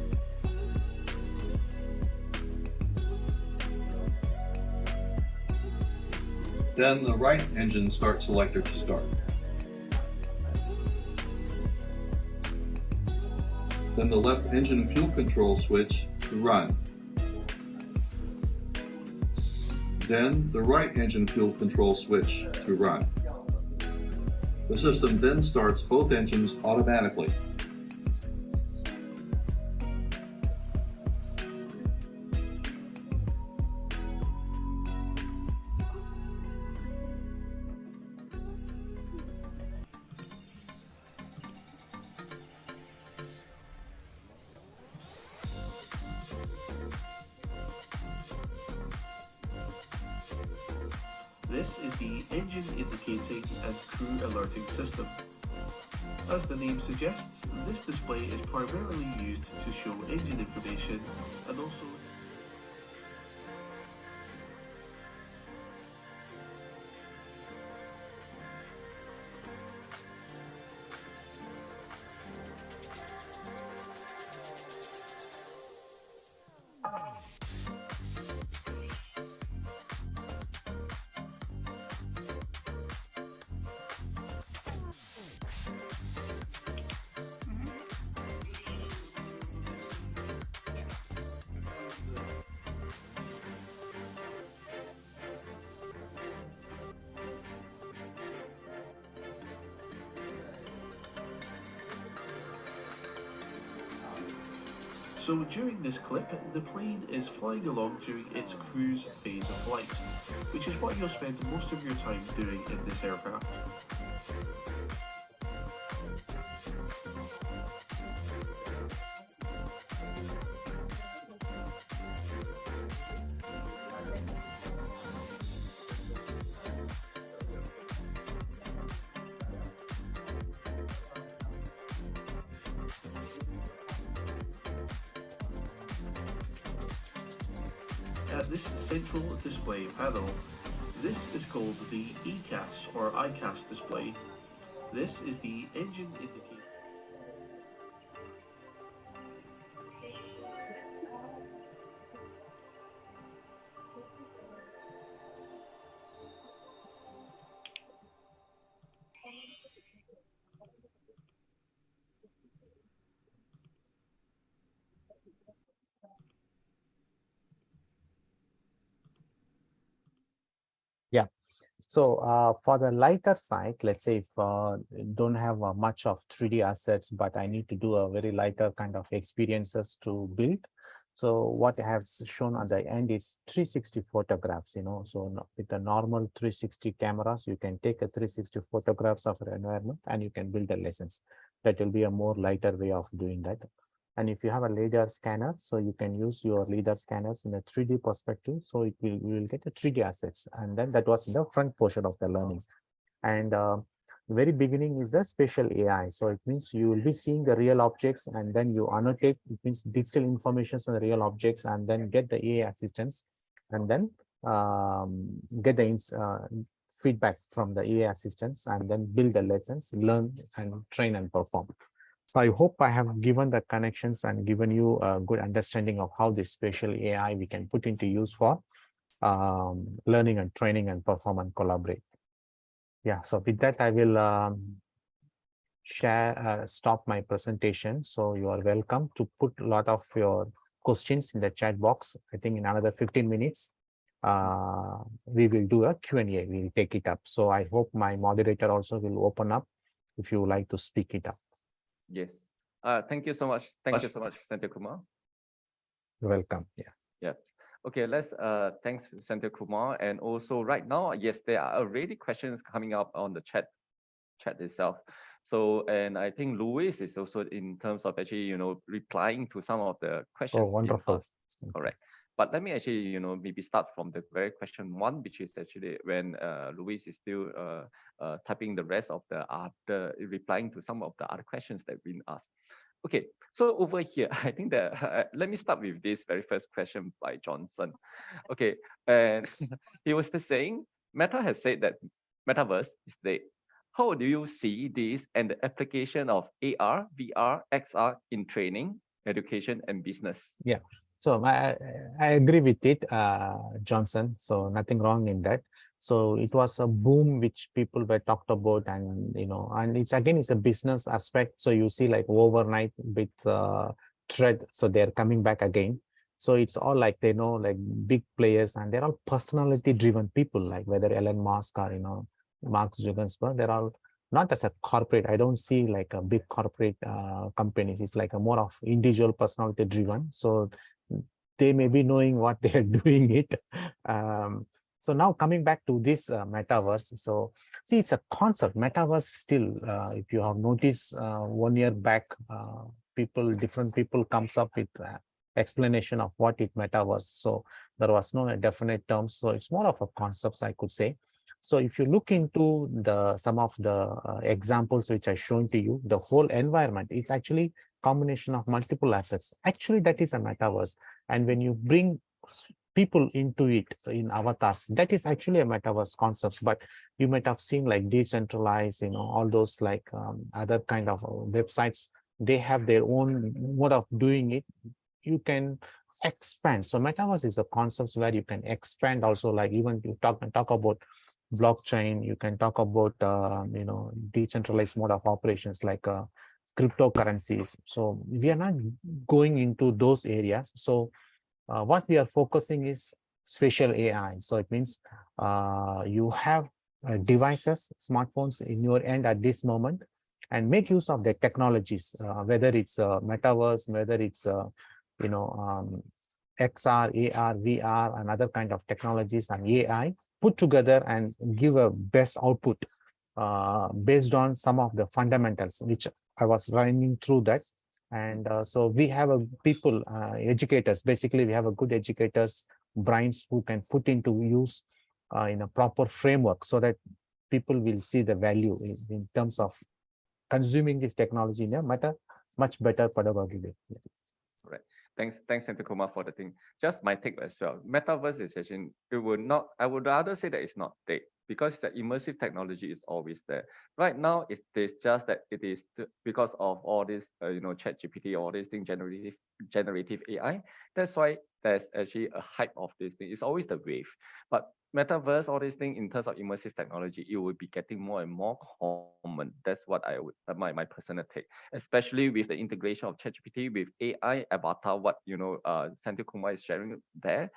Then the right engine start selector to start. Then the left engine fuel control switch to run. Then the right engine fuel control switch to run. The system then starts both engines automatically. This is the engine indicating and crew alerting system. As the name suggests, this display is primarily used to show engine information and also So during this clip, the plane is flying along during its cruise phase of flight, which is what you'll spend most of your time doing in this aircraft. At this central display panel, this is called the ECAS or ICAS display. This is the engine indicator. Yeah. So for the lighter side, let's say if don't have much of 3D assets, but I need to do a very lighter kind of experiences to build. So what I have shown on the end is 360 photographs, so with the normal 360 cameras, you can take a 360 photographs of your environment and you can build the lessons. That will be a more lighter way of doing that. And if you have a LIDAR scanner, so you can use your LIDAR scanners in a 3D perspective. So you will get a 3D assets. And then that was in the front portion of the learning. And the very beginning is the spatial AI. So it means you will be seeing the real objects and then you annotate, it means digital information on the real objects and then get the AI assistance and then get the feedback from the AI assistants and then build the lessons, learn and train and perform. So I hope I have given the connections and given you a good understanding of how this spatial AI we can put into use for learning and training and perform and collaborate. Yeah, so with that, I will stop my presentation. So you are welcome to put a lot of your questions in the chat box. I think in another 15 minutes, we will do a Q&A. We'll take it up. So I hope my moderator also will open up if you would like to speak it up. Yes. Thank you so much. Thank you so much, Sanjay Kumar. You're welcome. Yeah. Yeah. Okay, let's thanks Sanjay Kumar. And also right now, yes, there are already questions coming up on the chat itself. So, and I think Louis is also in terms of actually, replying to some of the questions. Oh, wonderful. Correct. But let me actually, maybe start from the very question one, which is actually when Louis is still typing the rest of the other, replying to some of the other questions that have been asked. Okay, so over here, I think that let me start with this very first question by Johnson. Okay, and he was just saying, Meta has said that metaverse is dead. How do you see this and the application of AR, VR, XR in training, education, and business? Yeah. So I agree with it, Johnson. So nothing wrong in that. So it was a boom which people were talked about, and and it's a business aspect. So you see like overnight with thread, so they're coming back again. So it's all like like big players, and they're all personality-driven people, like whether Elon Musk or Mark Zuckerberg. They're all not as a corporate. I don't see like a big corporate companies. It's like a more of individual personality-driven. So they may be knowing what they are doing it. So now coming back to this metaverse. So see, it's a concept. Metaverse still, if you have noticed, 1 year back, different people comes up with explanation of what it metaverse. So there was no definite terms. So it's more of a concepts, I could say. So if you look into some of the examples which I shown to you, the whole environment is actually combination of multiple assets. Actually, that is a metaverse. And when you bring people into it in avatars, that is actually a metaverse concept. But you might have seen like decentralized, all those like other kind of websites. They have their own mode of doing it. You can expand. So metaverse is a concept where you can expand also, like even you talk about blockchain, you can talk about decentralized mode of operations like cryptocurrencies. So we are not going into those areas. So what we are focusing is spatial AI. So it means you have devices, smartphones in your end at this moment, and make use of the technologies, whether it's metaverse, whether it's XR, AR, VR, and other kind of technologies and AI put together and give a best output based on some of the fundamentals, which I was running through that. And so we have people, educators, basically we have a good educators, brains who can put into use in a proper framework so that people will see the value in terms of consuming this technology in a much better pedagogy way. Yeah. Right. Thanks, Sanjay Kumar, for the thing. Just my take as well. Metaverse is actually, I would rather say that it's not dead, because the immersive technology is always there. Right now, it's just that it is because of all this, ChatGPT, all these things, generative AI. That's why there's actually a hype of this thing. It's always the wave. But metaverse, all these things in terms of immersive technology, it will be getting more and more common. That's what I would, my personal take, especially with the integration of ChatGPT with AI avatar, what Sanjay Kumar is sharing there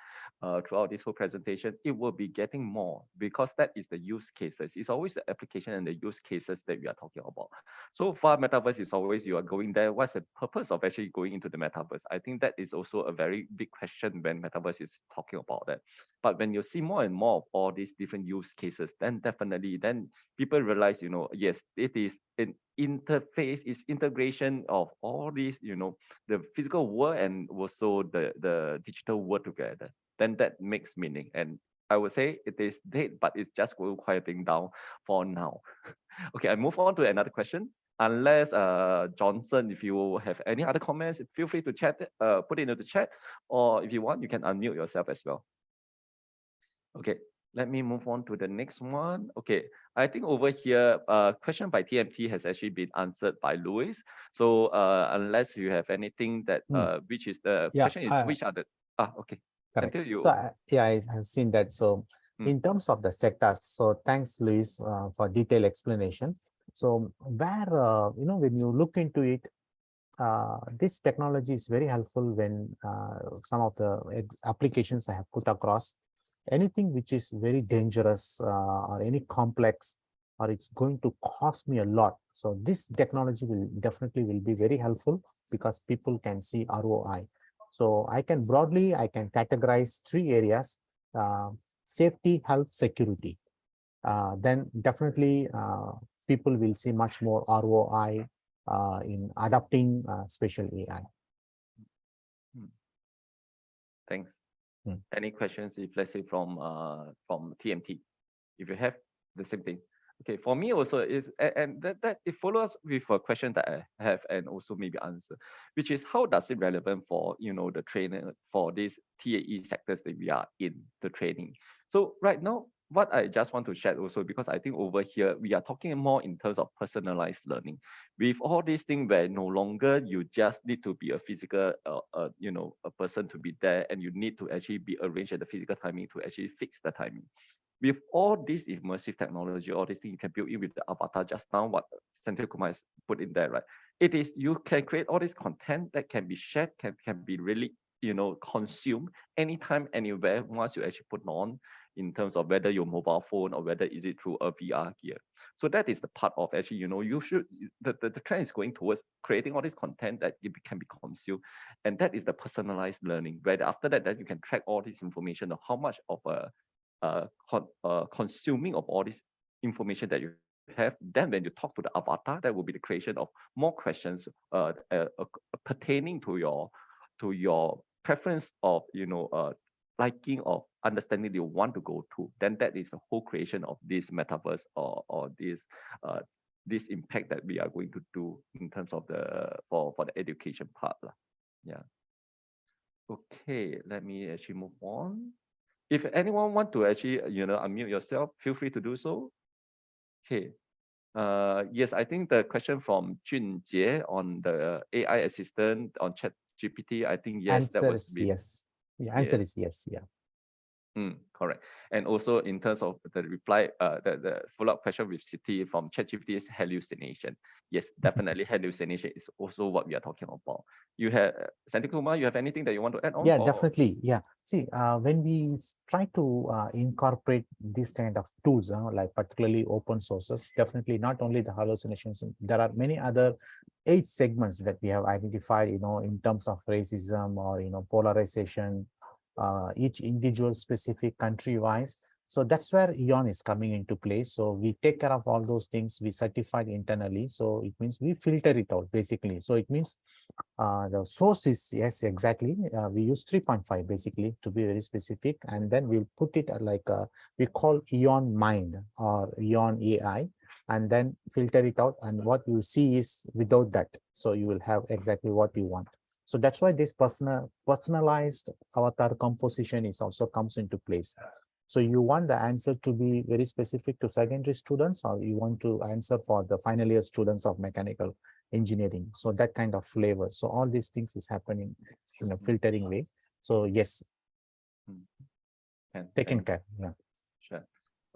throughout this whole presentation. It will be getting more, because that is the use cases. It's always the application and the use cases that we are talking about. So far, metaverse is always you are going there. What's the purpose of actually going into the metaverse? I think that is also a very big question when metaverse is talking about that. But when you see more and more of all these different use cases, then definitely, then people realize, yes, it is an interface, it's integration of all these, the physical world and also the digital world together. Then that makes meaning. And I would say it is dead, but it's just quieting down for now. Okay, I move on to another question. Unless Johnson, if you have any other comments, feel free to chat, put it into the chat, or if you want, you can unmute yourself as well. Okay, Let me move on to the next one. Okay, I think over here, question by TMT has actually been answered by Louis. So unless you have anything that, which is the question is, which are the, okay. Correct. Santil, you, So yeah, I have seen that. So in terms of the sectors, so thanks, Luis, for detailed explanation. So where, when you look into it, this technology is very helpful when some of the applications I have put across, anything which is very dangerous or any complex, or it's going to cost me a lot. So this technology will definitely be very helpful because people can see ROI. So I can categorize 3 areas: safety, health, security. Then definitely people will see much more ROI in adopting spatial AI. Thanks. Any questions, if let's say from TMT, if you have the same thing? Okay, for me also is, and that it follows with a question that I have and also maybe answer, which is how does it relevant for the trainer for these TAE sectors that we are in the training? So right now, what I just want to share also, because I think over here we are talking more in terms of personalized learning. With all these things where no longer you just need to be a physical, a person to be there, and you need to actually be arranged at the physical timing to actually fix the timing. With all this immersive technology, all these things you can build in with the avatar just now, what Santil Kumar has put in there, right? It is, you can create all this content that can be shared, can be really, consumed anytime, anywhere, once you actually put on, in terms of whether your mobile phone or whether is it through a VR gear. So that is the part of actually, you should, the trend is going towards creating all this content that it can be consumed. And that is the personalized learning, where after that, then you can track all this information of how much of consuming of all this information that you have. Then when you talk to the avatar, that will be the creation of more questions pertaining to your preference of liking of understanding you want to go to. Then that is a whole creation of this metaverse or this impact that we are going to do in terms of for the education part. Yeah. Okay, let me actually move on. If anyone want to actually, unmute yourself, feel free to do so. Okay. Yes, I think the question from Jun Jie on the AI assistant on ChatGPT, I think yes, that was yes. The answer is yes. Yeah. Correct. And also in terms of the reply, the follow-up question with City from ChatGPT is hallucination. Yes, definitely hallucination is also what we are talking about. You have, Santil Kumar, you have anything that you want to add on? Yeah, definitely. Yeah. See, when we try to incorporate this kind of tools, like particularly open sources, definitely not only the hallucinations, there are many other 8 segments that we have identified, in terms of racism or, polarization, each individual specific country wise. So that's where EON is coming into play. So we take care of all those things, we certified internally. So it means we filter it out basically. So it means the source is, yes, exactly. We use 3.5 basically to be very specific. And then we'll put it like we call EON Mind or EON AI, and then filter it out. And what you see is without that. So you will have exactly what you want. So that's why this personalized avatar composition is also comes into place. So you want the answer to be very specific to secondary students, or you want to answer for the final year students of mechanical engineering. So that kind of flavor. So all these things is happening in a filtering way. So yes, taken care. Yeah. Sure.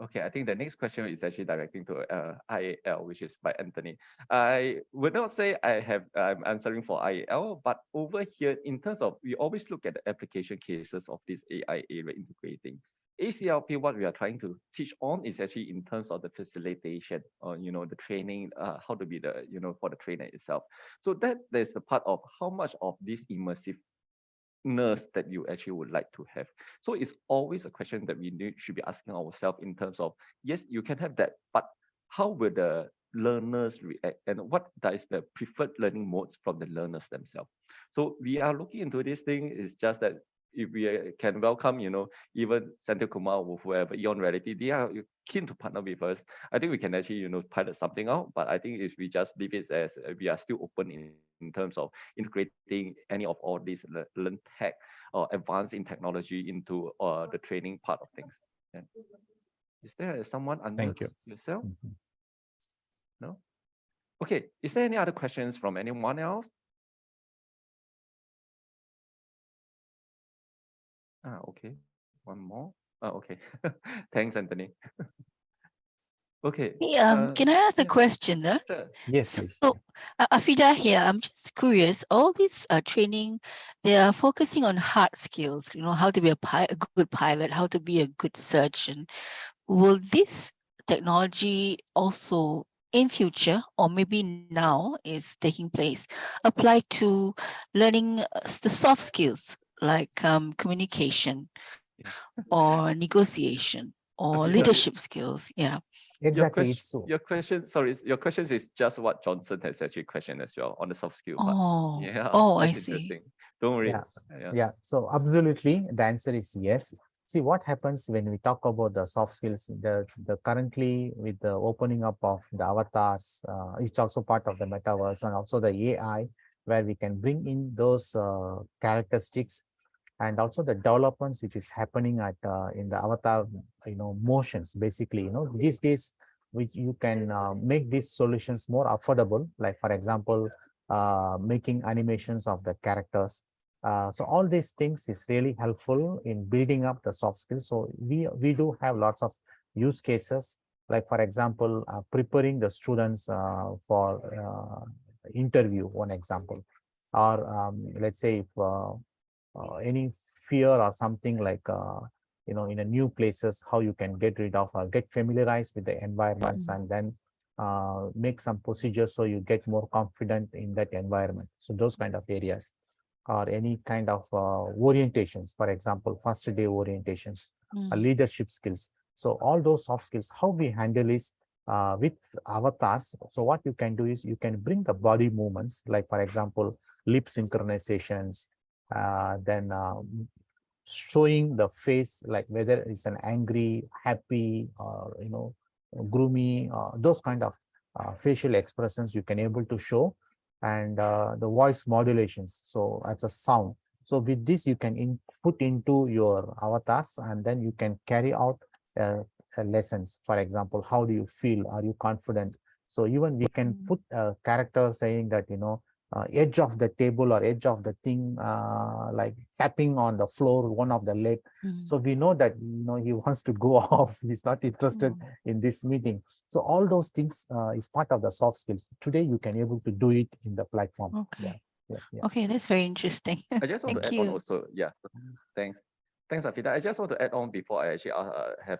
Okay, I think the next question is actually directing to IAL, which is by Anthony. I would not say I'm answering for IAL, but over here, in terms of, we always look at the application cases of this AI area integrating. ACLP, what we are trying to teach on is actually in terms of the facilitation or, the training, how to be the, for the trainer itself. So there's a part of how much of this immersiveness that you actually would like to have. So it's always a question that we should be asking ourselves in terms of, yes, you can have that, but how will the learners react, and what is the preferred learning modes from the learners themselves? So we are looking into this thing. Is just that if we can welcome, even Santil Kumar or whoever, EON Reality, they are keen to partner with us. I think we can actually, pilot something out. But I think if we just leave it as we are still open in terms of integrating any of all these learn tech or advance in technology into the training part of things. Yeah. Is there someone under Thank you. yourself? No? Okay. Is there any other questions from anyone else? Okay. One more. Okay. Thanks, Anthony. Okay. Hey, can I ask a question? Sure. Yes, please. So, Afida here, I'm just curious, all this training, they are focusing on hard skills, how to be a good pilot, how to be a good surgeon. Will this technology also in future, or maybe now is taking place, apply to learning the soft skills like communication or negotiation or Okay, leadership skills? Yeah. Exactly. It's so. Your question, sorry, your question is just what Johnson has actually questioned as well on the soft skill part. Oh, Yeah, I that's see. interesting. Don't worry. Yeah. So absolutely, the answer is yes. See what happens when we talk about the soft skills. The currently with the opening up of the avatars, it's also part of the metaverse and also the AI, where we can bring in those characteristics and also the developments which is happening at in the avatar, motions. Basically, these days, which you can make these solutions more affordable. Like for example, making animations of the characters. So all these things is really helpful in building up the soft skills. So we do have lots of use cases. Like for example, preparing the students for interview. One example, or let's say if any fear or something like in a new places, how you can get rid of or get familiarized with the environments and then make some procedures so you get more confident in that environment. So those kind of areas, or any kind of orientations, for example, first day orientations, leadership skills. So all those soft skills, how we handle is with avatars. So what you can do is you can bring the body movements, like for example, lip synchronizations, then showing the face, like whether it's an angry, happy, or gloomy, those kind of facial expressions you can able to show, and the voice modulations, so as a sound. So with this you can put into your avatars, and then you can carry out lessons. For example, how do you feel? Are you confident? So even we can put a character saying that edge of the table or edge of the thing, like tapping on the floor, one of the leg. So we know that he wants to go off. He's not interested in this meeting. So all those things is part of the soft skills. Today you can able to do it in the platform. Okay. Yeah. Okay, that's very interesting. I just want to add on also. Yeah. Thanks, Afida. I just want to add on before I actually have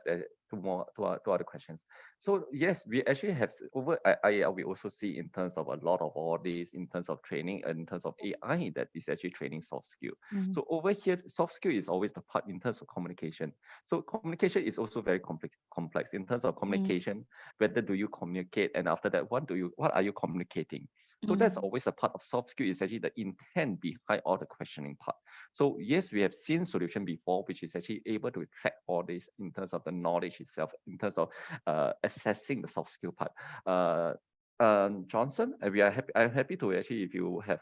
two other questions. So yes, we actually have we also see in terms of a lot of all these in terms of training and in terms of AI that is actually training soft skill. So over here, soft skill is always the part in terms of communication. So communication is also very complex in terms of communication. Whether do you communicate, and after that, what are you communicating? So that's always a part of soft skill, is actually the intent behind all the questioning part. So yes, we have seen solution before, which is actually able to track all this in terms of the knowledge itself, in terms of assessing the soft skill part. Johnson, I'm happy to actually, if you have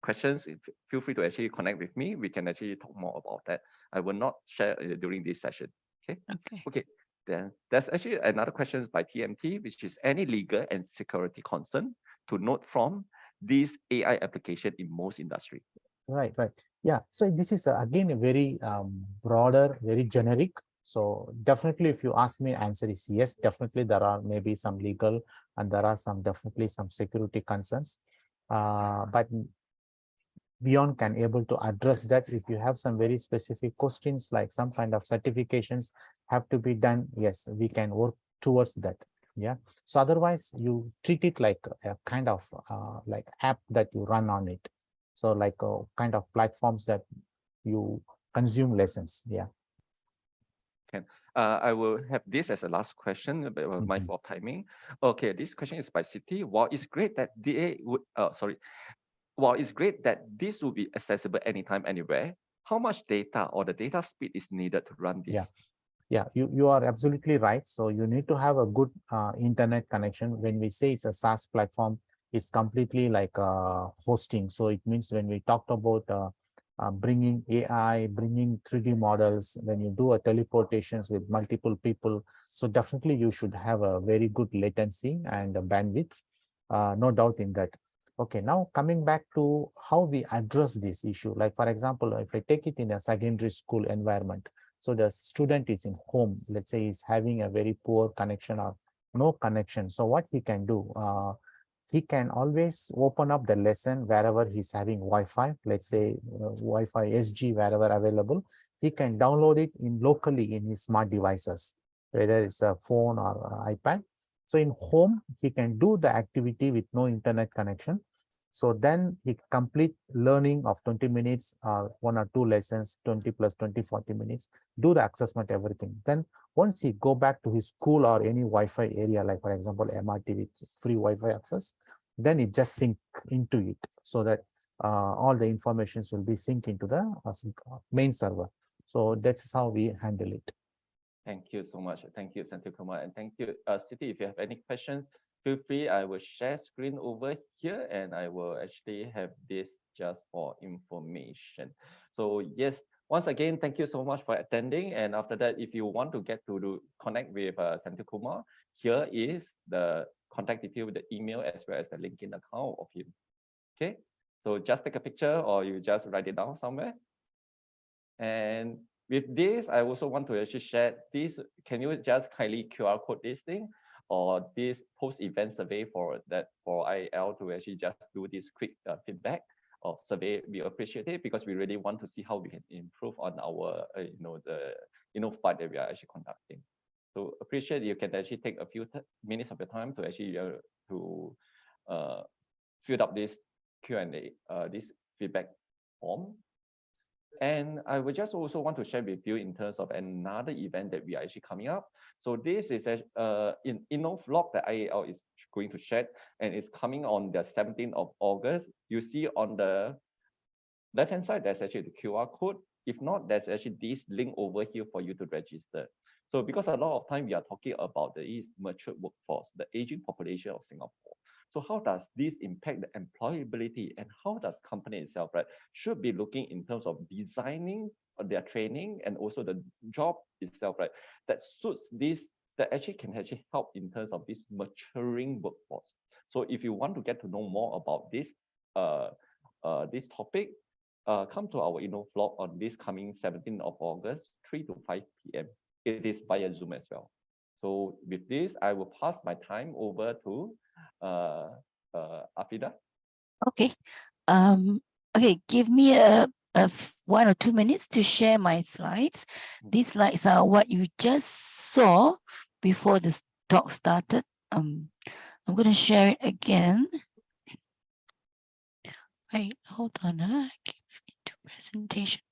questions, feel free to actually connect with me. We can actually talk more about that. I will not share during this session. Okay. Then there's actually another question by TMT, which is any legal and security concern to note from this AI application in most industry. Right. Yeah. So this is again a very broader, very generic. So definitely, if you ask me, answer is yes. Definitely, there are maybe some legal and there are definitely some security concerns. But Beyond can able to address that. If you have some very specific questions, like some kind of certifications have to be done, yes, we can work towards that. Yeah. So otherwise, you treat it like a kind of like app that you run on it. So like a kind of platforms that you consume lessons. Yeah. I will have this as a last question, but mindful of timing. Okay, this question is by City. While it's great that while it's great that this will be accessible anytime, anywhere, how much data or the data speed is needed to run this? Yeah, you are absolutely right. So you need to have a good internet connection. When we say it's a SaaS platform, it's completely like hosting. So it means when we talked about bringing AI, bringing 3D models, when you do a teleportations with multiple people. So definitely you should have a very good latency and a bandwidth, no doubt in that. Okay, now coming back to how we address this issue, like for example, if I take it in a secondary school environment, so the student is in home, let's say he's having a very poor connection or no connection. So what he can do, he can always open up the lesson wherever he's having Wi-Fi, let's say Wi-Fi SG wherever available. He can download it in locally in his smart devices, whether it's a phone or iPad. So in home, he can do the activity with no internet connection. So then he complete learning of 20 minutes, 1 or 2 lessons, 20 plus 20, 40 minutes, do the assessment, everything. Then once he go back to his school or any Wi-Fi area, like for example, MRT with free Wi-Fi access, then it just sync into it so that all the informations will be synced into the main server. So that's how we handle it. Thank you so much. Thank you, Santil Kumar, and thank you, Siti. If you have any questions, feel free. I will share screen over here, and I will actually have this just for information. So yes, once again, thank you so much for attending. And after that, if you want to get to connect with Santil Kumar, here is the contact detail with the email as well as the LinkedIn account of him. Okay, so just take a picture or you just write it down somewhere. And with this, I also want to actually share this. Can you just kindly QR code this thing or this post-event survey for IAL to actually just do this quick feedback or survey? We appreciate it because we really want to see how we can improve on our, the innovBite that we are actually conducting. So appreciate you can actually take a few minutes of your time to actually fill up this Q&A, this feedback form. And I would just also want to share with you in terms of another event that we are actually coming up. So this is in InnovVlog that IAL is going to share, and it's coming on the 17th of August. You see on the left-hand side, there's actually the QR code. If not, there's actually this link over here for you to register. So because a lot of time we are talking about the mature workforce, the aging population of Singapore. So how does this impact the employability, and how does company itself, right, should be looking in terms of designing their training and also the job itself, right, that suits this, that actually can actually help in terms of this maturing workforce. So if you want to get to know more about this, this topic, come to our InnovVlog on this coming 17th of August, 3 to 5 p.m. It is via Zoom as well. So with this, I will pass my time over to Afida. Okay. Okay, give me a 1 or 2 minutes to share my slides. These slides are what you just saw before the talk started. I'm going to share it again. Wait, hold on. Give into presentation.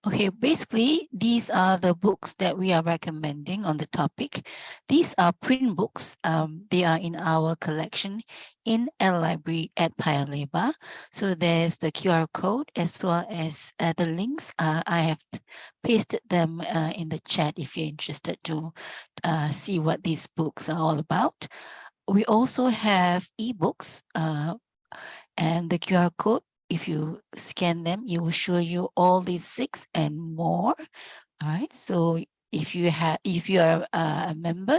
Okay, basically, these are the books that we are recommending on the topic. These are print books. They are in our collection in L Library at Paya Lebar. So there's the QR code as well as the links. I have pasted them in the chat if you're interested to see what these books are all about. We also have ebooks and the QR code. If you scan them, it will show you all these 6 and more. All right. So if you are a member,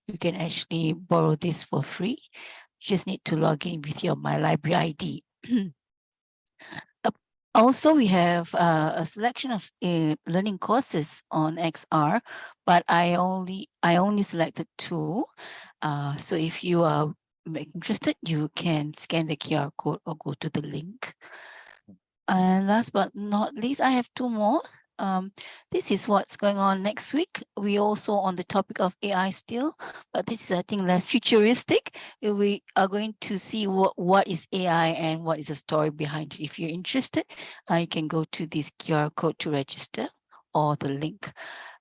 you can actually borrow this for free. You just need to log in with your My Library ID. Also, we have a selection of learning courses on XR, but I only selected 2. So if you are interested, you can scan the QR code or go to the link. And last but not least, I have 2 more. This is what's going on next week. We also on the topic of AI still, but this is, I think, less futuristic. We are going to see what is AI and what is the story behind it. If you're interested, you can go to this QR code to register or the link.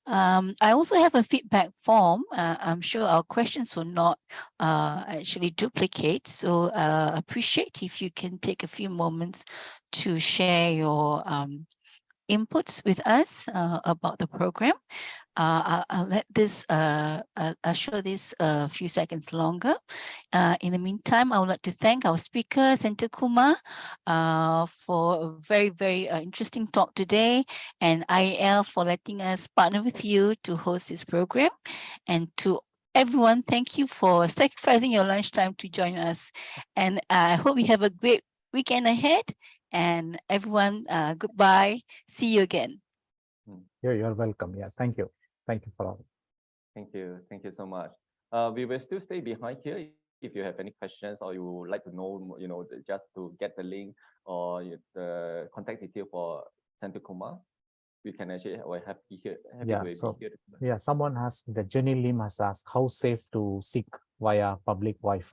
I also have a feedback form. I'm sure our questions will not actually duplicate. So appreciate if you can take a few moments to share your inputs with us about the program. I'll let this, I'll show this a few seconds longer. In the meantime, I would like to thank our speaker, Senator Kumar, for a very, very interesting talk today, and IAL for letting us partner with you to host this program. And to everyone, thank you for sacrificing your lunchtime to join us. And I hope you have a great weekend ahead. And everyone, goodbye. See you again. You're welcome. Yeah, thank you. Thank you for all. Thank you. Thank you so much. We will still stay behind here if you have any questions or you would like to know, just to get the link or the contact detail for Senator Kumar. We can actually, we're happy here. Someone has, the Jenny Lim has asked how safe to seek via public Wi-Fi.